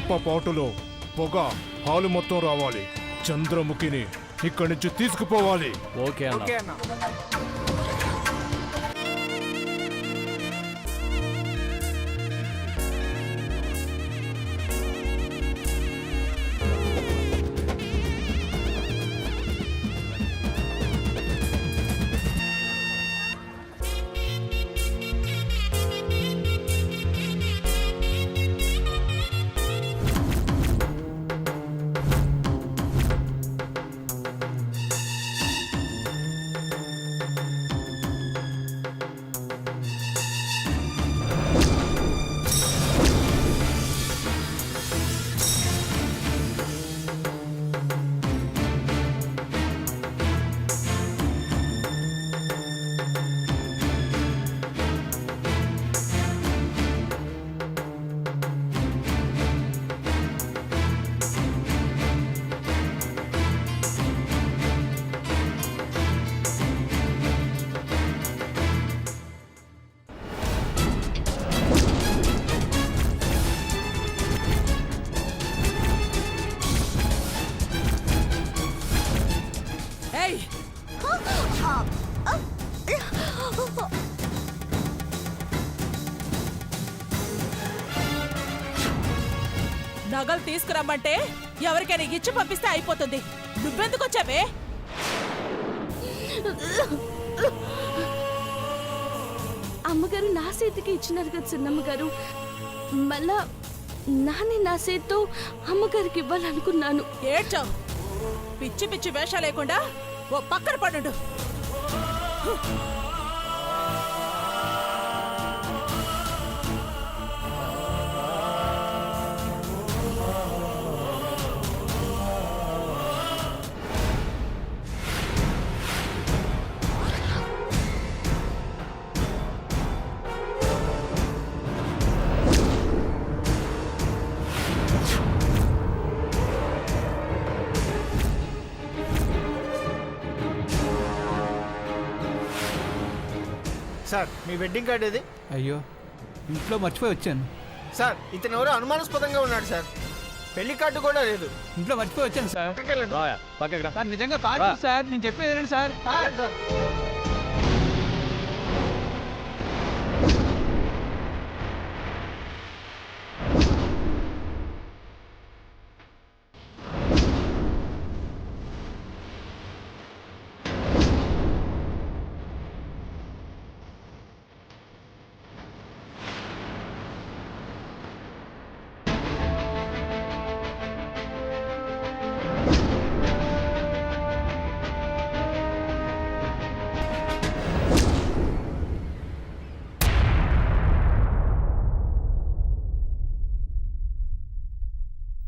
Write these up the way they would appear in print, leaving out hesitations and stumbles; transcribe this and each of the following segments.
రెప్పపాటులో పొగ హాలు మొత్తం రావాలి. చంద్రముఖిని ఇక్కడి నుంచి తీసుకుపోవాలి. ఓకే అన్న. నగలు తీసుకురమ్మంటే ఎవరికైనా ఇచ్చి పంపిస్తే అయిపోతుంది. నువ్వెందుకు వచ్చావే? అమ్మగారు నా చేతికి ఇచ్చినారు కదా చిన్నమ్మగారు. మళ్ళా నాని నా చేతితో అమ్మగారికి ఇవ్వాలనుకున్నాను. ఏడ్చావు. పిచ్చి పిచ్చి వేషా లేకుండా ఓ పక్కన పడు. సార్, మీ వెడ్డింగ్ కార్డ్ ఏది? అయ్యో, ఇంట్లో మర్చిపోయి వచ్చాను సార్. ఇతను ఎవరో అనుమానాస్పదంగా ఉన్నాడు సార్. పెళ్లి కార్డు కూడా లేదు. ఇంట్లో మర్చిపోయి వచ్చాను సార్. పక్కకి రా. సార్ నిజంగా కార్డు సార్, నేను చెప్పేది సార్.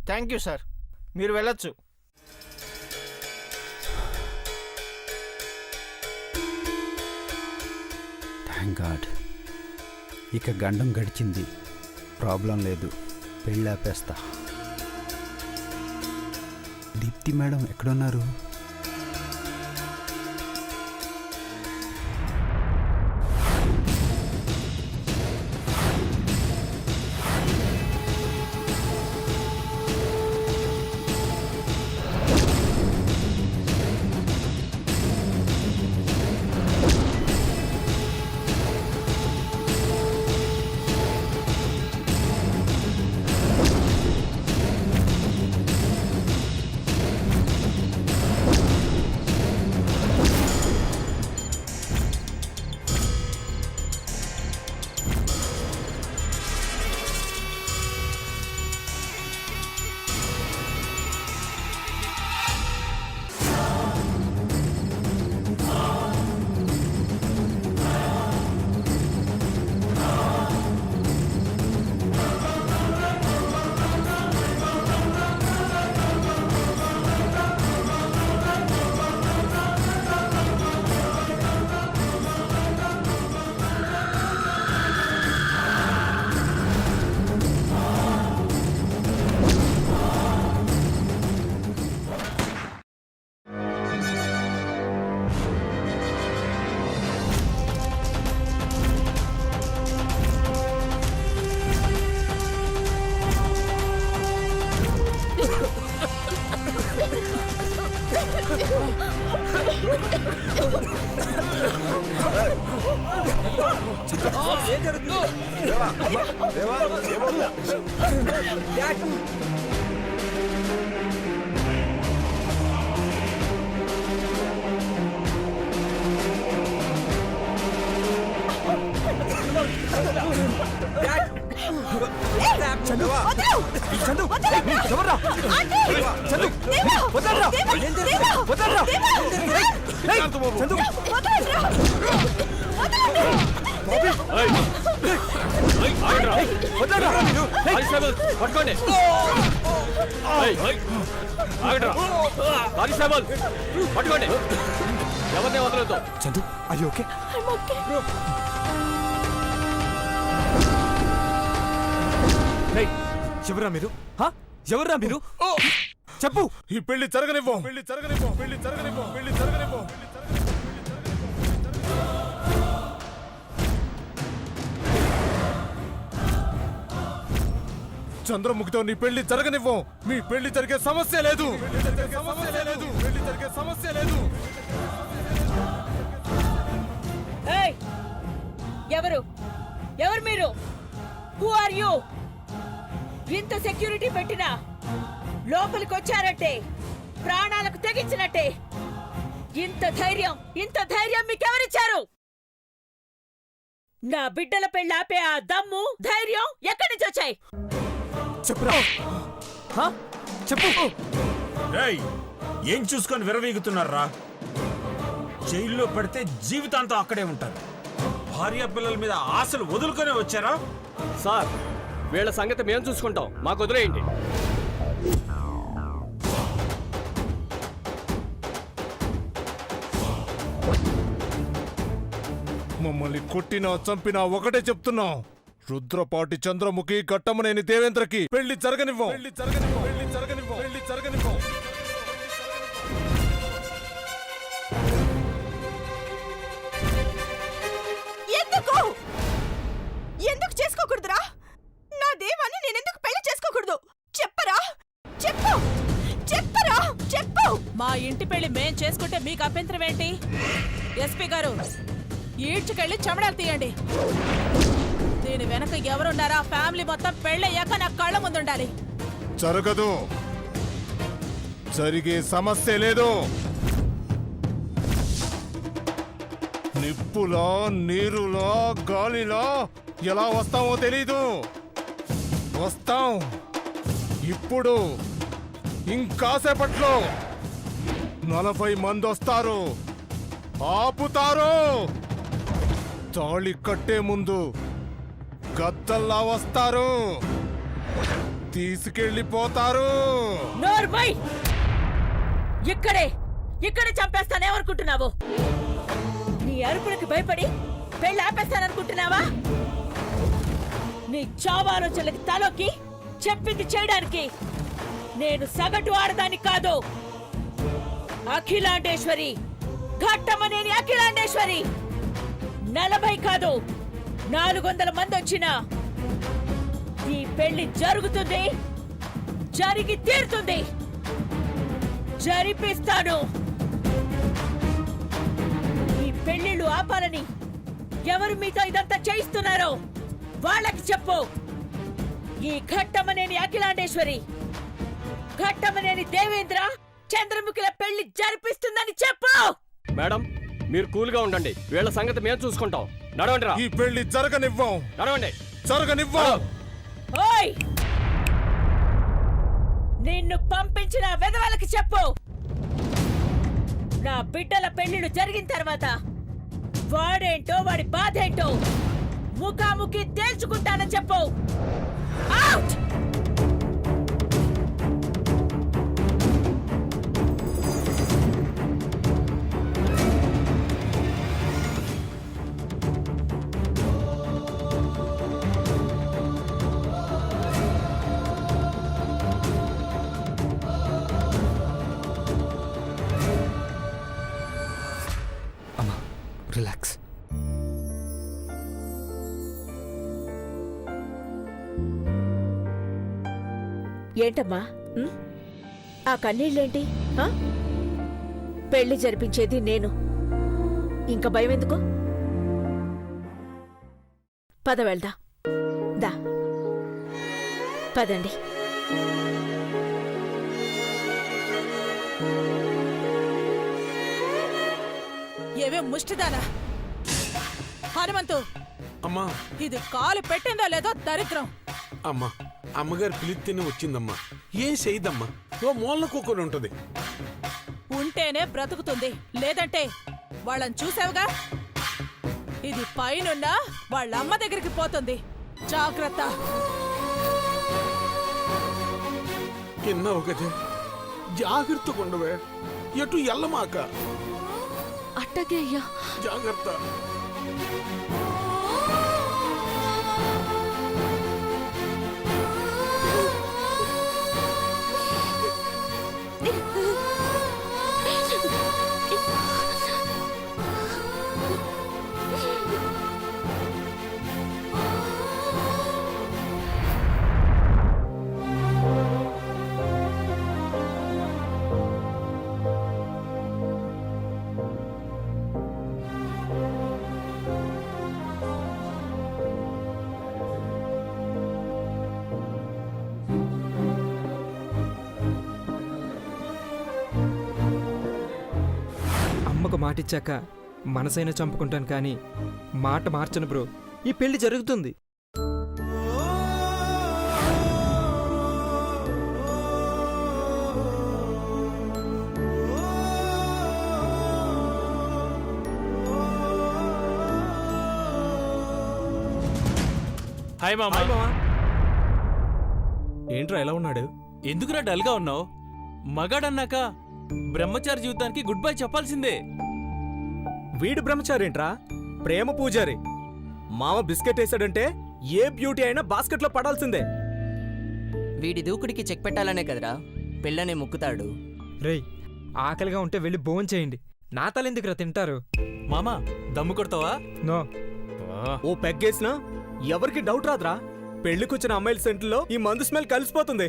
థ్యాంక్ యూ సార్, మీరు వెళ్ళొచ్చు. Thank God. ఇక గండం గడిచింది, ప్రాబ్లం లేదు, పెళ్ళి ఆపేస్తా. దీప్తి మేడం ఎక్కడున్నారు? పట్టుకోండి. పట్టుకోండి, ఎవరినే వదలొద్దు. చందు అయ్యి ఓకే ఎవరా మీరు ఎవర్రా మీరు చెప్పు. ఈ పెళ్లి జరగనివ్వం, పెళ్లి జరగనివ్వం, పెళ్లి జరగనివ్వం, పెళ్లి జరగనివ్వం. చంద్రముఖితో నీ పెళ్లి జరగనివ్వం. మీ పెళ్లి జరిగే సమస్య లేదు, పెళ్లి జరిగే సమస్య లేదు. ఏయ్! ఎవరు ఎవరు మీరు? Who are you? ఇంత సెక్యూరిటీ పెట్టినా లోపలికి వచ్చారంటే ప్రాణాలకు తెగించినట్టే. ఇంత ధైర్యం మీకెవరిచ్చారు? నా బిడ్డల పెళ్లి ఆపే ఆ దమ్ము ధైర్యం ఎక్కడి నుంచి వచ్చాయి? చెప్పురా చెప్పు. ఏం చూసుకొని విరవీగుతున్నారా? జైల్లో పడితే జీవితాంతం అక్కడే ఉంటారు. భార్య పిల్లల మీద ఆశలు వదులుకొని వచ్చారా? సార్, వీళ్ళ సంగతి మేము చూసుకుంటాం, మాకు వదిలేయండి. మమ్మల్ని కొట్టినా చంపినా ఒకటే చెప్తున్నాం. రుద్రపాటి చంద్రముఖి ఘట్టమనేని దేవేంద్రకి పెళ్లి జరగనివ్వం, పెళ్లి జరగనివ్వం, పెళ్లి జరగనివ్వం, పెళ్లి జరగనివ్వం. ఎందుకు చేసుకోకూడదురా? నా దేవాన్ని నేనెందుకు పెళ్లి చేసుకోకూడదు? చెప్పరా, చెప్పు. మా ఇంటి పెళ్లి మేం చేసుకుంటే మీకు అభ్యంతరం ఏంటి? ఎస్పీ గారు, ఈడ్చుకెళ్ళి చెమడాలు తీయండి. దీని వెనక ఎవరున్నారా? ఫ్యామిలీ మొత్తం పెళ్ళయ్యాక నా కళ్ళ ముందుండాలి. జరగదు, జరిగే సమస్య లేదు. నిప్పులా, నీరులా, గాలిలా ఎలా వస్తామో తెలీదు. వస్తాం ఇప్పుడు. ఇంకాసేపట్లో 40 మంది వస్తారు, ఆపుతారు. తాళి కట్టే ముందు గద్దల్లా వస్తారు, తీసుకెళ్ళిపోతారు. నోర్మై! ఇక్కడే చంపేస్తానేమనుకుంటున్నావు? నీ అరుపులకు భయపడి పెళ్లి ఆపేస్తాననుకుంటున్నావా? నీ చావాలోచనలకి తలోకి చెప్పింది చేయడానికి నేను సగటు ఆడదాన్ని కాదు. అఖిలాండేశ్వరి, ఘట్టమనేని అఖిలాండేశ్వరి. 40 కాదు 400 మంది వచ్చినా ఈ పెళ్లి జరుగుతుంది, జరిగి తీరుతుంది. జరిపిస్తాను. ఈ పెళ్లిళ్ళు ఆపాలని ఎవరు మీతో ఇదంతా చేయిస్తున్నారో వాళ్ళకి చెప్పు. ఈ ఘట్టమనేని అఖిలాండేశ్వరి, ఘట్టమనేని దేవేంద్ర చంద్రముఖిల పెళ్లి జరిపిస్తుందని చెప్పు. మేడం, మీరు కూల్గా ఉండండి, వీళ్ళ సంగతి మేము చూసుకుంటాం. నడవండి రా. ఈ పెళ్లి జరగనివ్వం, నడవండి. జరగనివ్వం. ఓయ్! నిన్ను పంపించిన వెధవలకి చెప్పు. నా బిడ్డల పెళ్లిళ్ళు జరిగిన తర్వాత వాడేంటో వాడి బాధేంటో ముఖాముఖి తేల్చుకుంటానని చెప్పు. అవుట్! రిలాక్స్. ఏంటమ్మా ఆ కన్నీళ్ళేంటి? పెళ్లి జరిపించేది నేను. ఇంక భయం ఎందుకు? పద వెళ్దా. దా పదండి. ఏవే ముష్టిదానా హనుమంతు, అమ్మా ఇది కాలు పెట్టిందో లేదో దరిద్రం. అమ్మా అమ్మగారు పిలిస్తేనే వచ్చిందమ్మా. ఏం చేయదమ్మా, ఓ మూలన కూకొని ఉంటది. ఉంటేనే బ్రతుకుతుంది, లేదంటే వాళ్ళని చూసావుగా. ఇది పైనున్న వాళ్ళ అమ్మ దగ్గరికి పోతుంది. జాగ్రత్త. విన్నావు కదే, జాగ్రత్తగా ఉండవే, ఎటు ఎల్లమాక. అట్టగే అయ్యా. జాగ్రత్త. అమ్మకు మాటిచ్చాక మనసైనా చంపుకుంటాను కానీ మాట మార్చను బ్రో. ఈ పెళ్లి జరుగుతుంది. హాయ్ మామా. ఏంట్రా ఎలా ఉన్నాడు? ఎందుకురా డల్గా ఉన్నావు? మగాడన్నాక బ్రహ్మచారి జీవితానికి గుడ్ బై చెప్పాల్సిందే. వీడు బ్రహ్మచారి ఏంట్రా, ప్రేమ పూజారి. మామ బిస్కెట్ వేసాడంటే ఏ బ్యూటీ అయినా బాస్కెట్లో పడాల్సిందే. వీడి దూకుడికి చెక్ పెట్టాలనే కదరా పెళ్ళనే ముక్కుతాడు. రేయ్, ఆకలిగా ఉంటే వెళ్ళి భోజనం చేయండి. నా తలెందుకురా తింటారు. మామా దమ్ము కొడతావా? నో. ఓ పెగ్గేసినా ఎవరికి డౌట్ రాదురా. పెళ్లి కూర్చున్న అమ్మాయిల సెంట్లో ఈ మందు స్మెల్ కలిసిపోతుంది.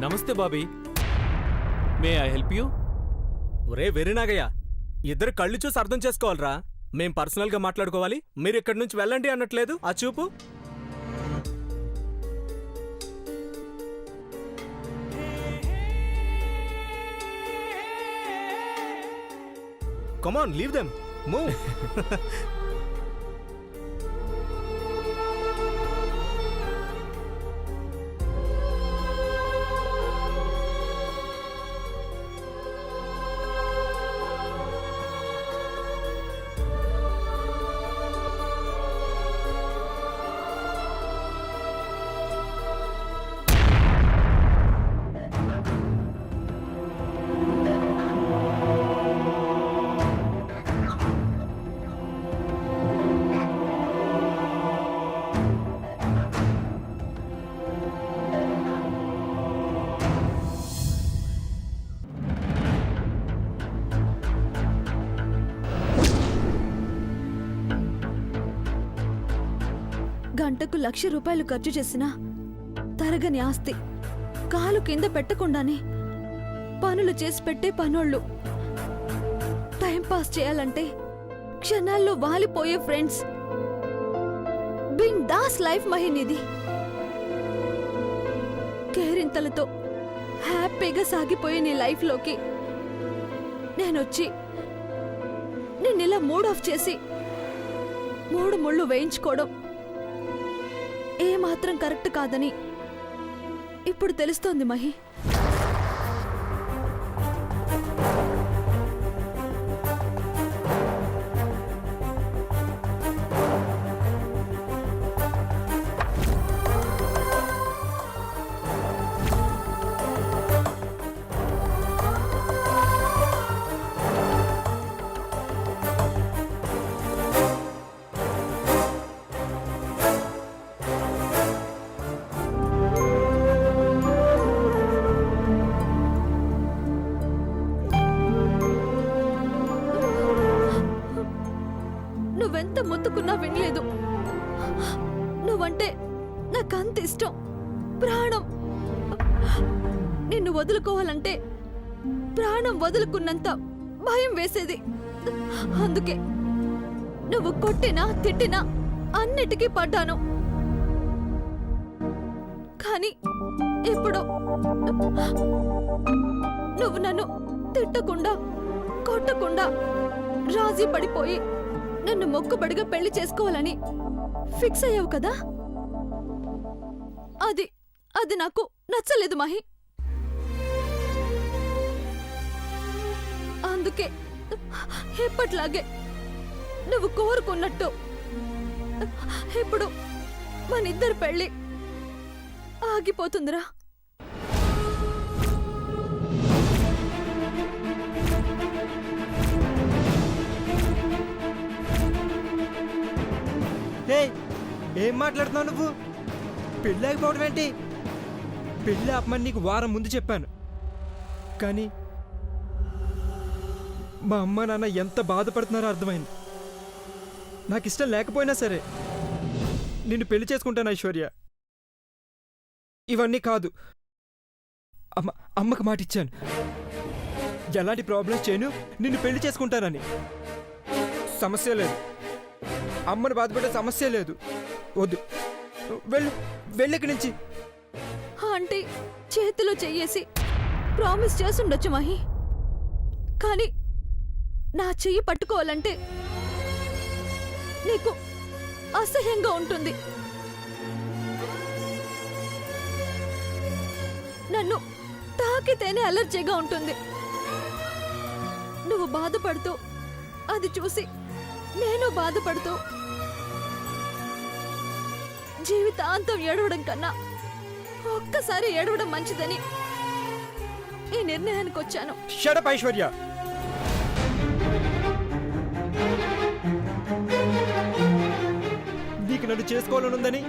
నమస్తే Bobby, may I help you? ఒరే వెర్రినాగయ్య, ఇద్దరు కళ్ళు చూసి అర్థం చేసుకోవాలరా. మేం పర్సనల్ గా మాట్లాడుకోవాలి, మీరు ఇక్కడి నుంచి వెళ్ళండి అన్నట్లేదు ఆ చూపు. కమాన్, లీవ్ దెమ్, మూవ్. గంటకు 1,00,000 రూపాయలు ఖర్చు చేసినా తరగని ఆస్తి. కాలు కింద పెట్టకుండానే పనులు చేసి పెట్టే పనోళ్ళు. టైం పాస్ చేయాలంటే క్షణాల్లో వాలిపోయే ఫ్రెండ్స్. బిందాస్ లైఫ్ మహినిది. కేరింతలతో హ్యాపీగా సాగిపోయే నీ లైఫ్లోకి నేనొచ్చి నిన్నిలా మూడ్ ఆఫ్ చేసి 3 ముళ్ళు వేయించుకోవడం ఏమాత్రం కరెక్ట్ కాదని ఇప్పుడు తెలుస్తోంది మహి. నాకంత ఇష్టం, ప్రాణం. నిన్ను వదులుకోవాలంటే ప్రాణం వదులుకున్నంత భయం వేసేది. అందుకే నువ్వు కొట్టినా తిట్టినా అన్నిటికీ పడ్డాను. కానీ ఇప్పుడు నువ్వు నన్ను తిట్టకుండా కొట్టకుండా రాజీ పడిపోయి నన్ను మొక్కుబడిగా పెళ్లి చేసుకోవాలని ఫిక్స్ అయ్యావు కదా. అది నాకు నచ్చలేదు మహి. అందుకే ఎప్పట్లాగే నువ్వు కోరుకున్నట్టు ఇప్పుడు మనిద్దరి పెళ్లి ఆగిపోతుందిరా. ఏం మాట్లాడుతున్నావు నువ్వు? పెళ్ళి ఆగిపోవడం ఏంటి? పెళ్ళి ఆపమని నీకు వారం ముందు చెప్పాను. కానీ మా అమ్మ నాన్న ఎంత బాధపడుతున్నారో అర్థమైంది. నాకు ఇష్టం లేకపోయినా సరే నిన్ను పెళ్లి చేసుకుంటాను ఐశ్వర్య. ఇవన్నీ కాదు, అమ్మకు మాటిచ్చాను, ఎలాంటి ప్రాబ్లమ్స్ చేయను, నిన్ను పెళ్లి చేసుకుంటానని. సమస్య లేదు, అమ్మను బాధపడే సమస్య లేదు. వద్దు, వెళ్ళిక్కడి నుంచి. ఆంటీ చేతిలో చెయ్యేసి ప్రామిస్ చేసుండొచ్చు మహి, కానీ నా చెయ్యి పట్టుకోవాలంటే నీకు అసహ్యంగా ఉంటుంది. నన్ను తాకితేనే అలర్జీగా ఉంటుంది. నువ్వు బాధపడుతూ అది చూసి నేను బాధపడుతూ జీవితాంతం ఏడవడం కన్నా ఒక్కసారి ఏడవడం మంచిదని ఈ నిర్ణయానికి వచ్చాను. Shut up Aishwarya. నీకు నన్ను చేసుకోవాలనుందని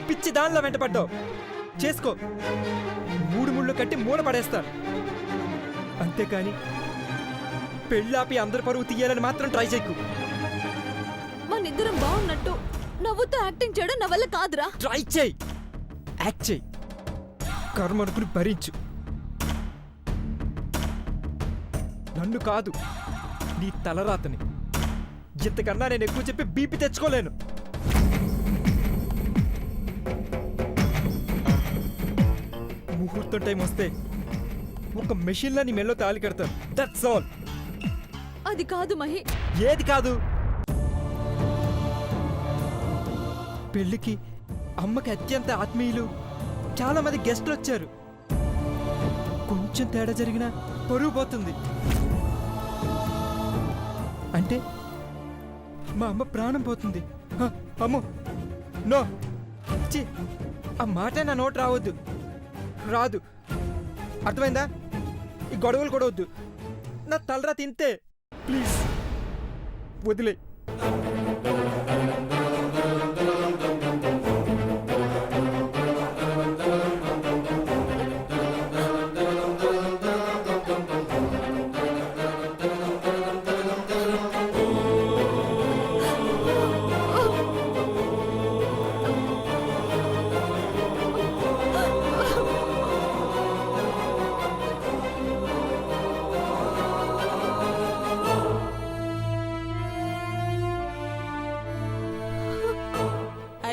పిచ్చి దానిలో వెంటపడ్డావు. చేసుకో, 3 ముళ్ళు కట్టి మూల పడేస్తాను. అంతేకాని పెళ్ళాపి అందరి పరువు తీయాలని మాత్రం ట్రై చేయకు. మనిద్దరం బాగున్నట్టు నవ్వుతూ యాక్టింగ్ చేయడం నా వల్ల కాదురా. ట్రై చేయి, యాక్ట్ చేయి, కర్మ అనుకుని భరించు. నన్ను కాదు, నీ తలరాతని. ఇంతకన్నా నేను ఎక్కువ చెప్పి బీపీ తెచ్చుకోలేను. ముహూర్తం టైం వస్తే ఒక మెషిన్లా నీ మెల్లో తాళి కడతాను. That's all. అది కాదు మహి. ఏది కాదు? పెళ్లికి అమ్మకి అత్యంత ఆత్మీయులు చాలా మంది గెస్టులు వచ్చారు. కొంచెం తేడా జరిగినా పరువు పోతుంది. అంటే మా అమ్మ ప్రాణం పోతుంది. అమ్మో, నో, ఆ మాట నా నోట్ రావద్దు, రాదు. అర్థమైందా? ఈ గొడవలు కూడా వద్దు. నా తలరా తింతే ప్లీజ్ వదిలే.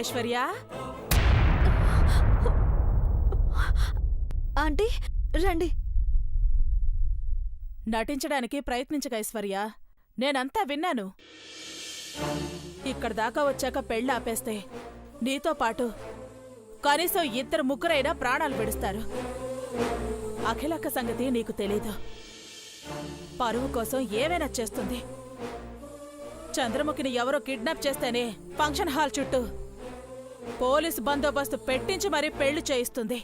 ఐశ్వర్య, ఆంటీ రండి. నటించడానికి ప్రయత్నించక ఐశ్వర్య, నేనంతా విన్నాను. ఇక్కడ దాకా వచ్చాక పెళ్ళి ఆపేస్తే నీతో పాటు కనీసం 2-3 ప్రాణాలు విడుస్తారు. అఖిలక్క సంగతి నీకు తెలీదు. పరువు కోసం ఏమైనా చేస్తుంది. చంద్రముఖిని ఎవరో కిడ్నాప్ చేస్తేనే ఫంక్షన్ హాల్ చుట్టూ పోలీసు బందోబస్తు పెట్టించి మరీ పెళ్లి చేయిస్తుంది.